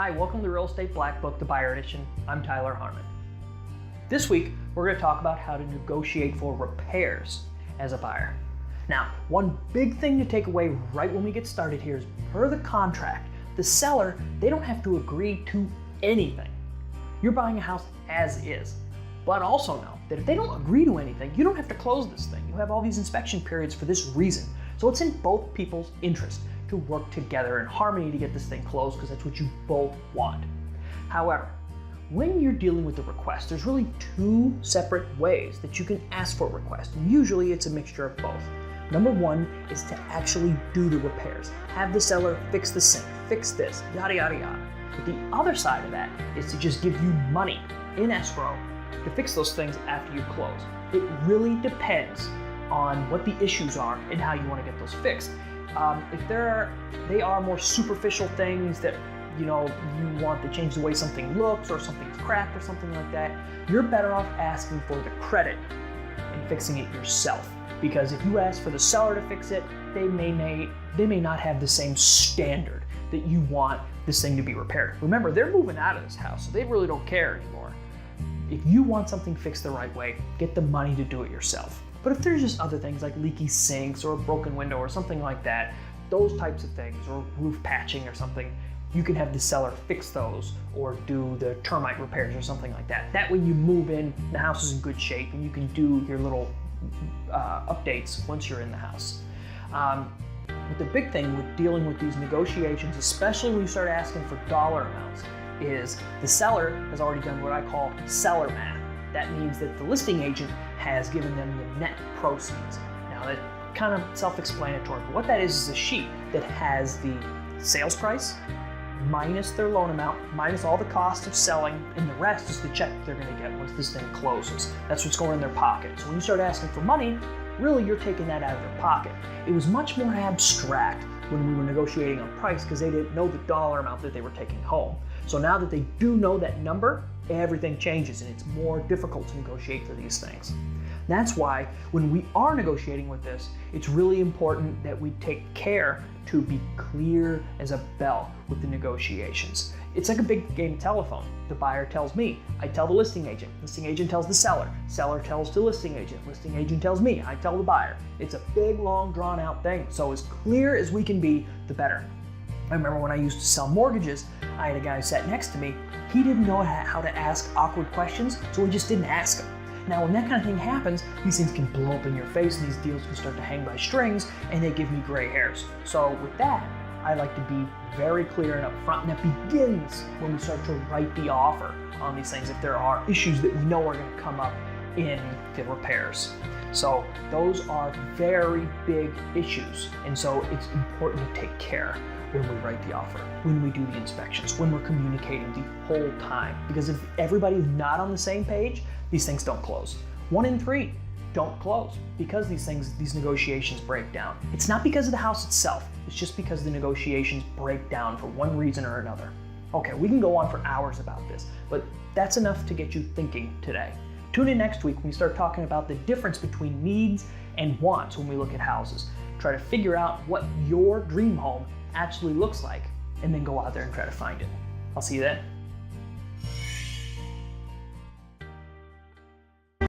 Hi, welcome to Real Estate Black Book, the Buyer Edition. I'm Tyler Harmon. This week, we're going to talk about how to negotiate for repairs as a buyer. Now, one big thing to take away right when we get started here is per the contract, the seller, they don't have to agree to anything. You're buying a house as is. But also know that if they don't agree to anything, you don't have to close this thing. You have all these inspection periods for this reason. So it's in both people's interest to work together in harmony to get this thing closed because that's what you both want. However, when you're dealing with a request, there's really two separate ways that you can ask for a request. And usually it's a mixture of both. Number one is to actually do the repairs. Have the seller fix the sink, fix this, yada, yada, yada. But the other side of that is to just give you money in escrow to fix those things after you close. It really depends on what the issues are and how you want to get those fixed. If they are more superficial things that you want to change the way something looks or something's cracked or something like that, you're better off asking for the credit and fixing it yourself. Because if you ask for the seller to fix it, they may not have the same standard that you want this thing to be repaired. Remember, they're moving out of this house, so they really don't care anymore. If you want something fixed the right way, get the money to do it yourself. But if there's just other things like leaky sinks or a broken window or something like that, those types of things, or roof patching or something, you can have the seller fix those or do the termite repairs or something like that. That way you move in, the house is in good shape, and you can do your little updates once you're in the house. But the big thing with dealing with these negotiations, especially when you start asking for dollar amounts, is the seller has already done what I call seller math. That means that the listing agent has given them the net proceeds. Now that's kind of self-explanatory, but what that is a sheet that has the sales price minus their loan amount, minus all the cost of selling, and the rest is the check they're going to get once this thing closes. That's what's going in their pocket. So when you start asking for money, really you're taking that out of their pocket. It was much more abstract when we were negotiating on price because they didn't know the dollar amount that they were taking home. So now that they do know that number, everything changes and it's more difficult to negotiate for these things. That's why when we are negotiating with this, it's really important that we take care to be clear as a bell with the negotiations. It's like a big game of telephone. The buyer tells me, I tell the listing agent tells the seller tells the listing agent tells me, I tell the buyer. It's a big, long, drawn out thing. So as clear as we can be, the better. I remember when I used to sell mortgages, I had a guy who sat next to me. He didn't know how to ask awkward questions, so he just didn't ask them. Now, when that kind of thing happens, these things can blow up in your face and these deals can start to hang by strings and they give me gray hairs. So with that, I like to be very clear and upfront, and that begins when we start to write the offer on these things if there are issues that we know are going to come up in the repairs. So those are very big issues, and so it's important to take care when we write the offer, when we do the inspections, when we're communicating the whole time. Because if everybody's not on the same page, these things don't close. 1 in 3 don't close because these negotiations break down. It's not because of the house itself, it's just because the negotiations break down for one reason or another. Okay, we can go on for hours about this, but that's enough to get you thinking today. Tune in next week when we start talking about the difference between needs and wants when we look at houses. Try to figure out what your dream home actually looks like, and then go out there and try to find it. I'll see you then.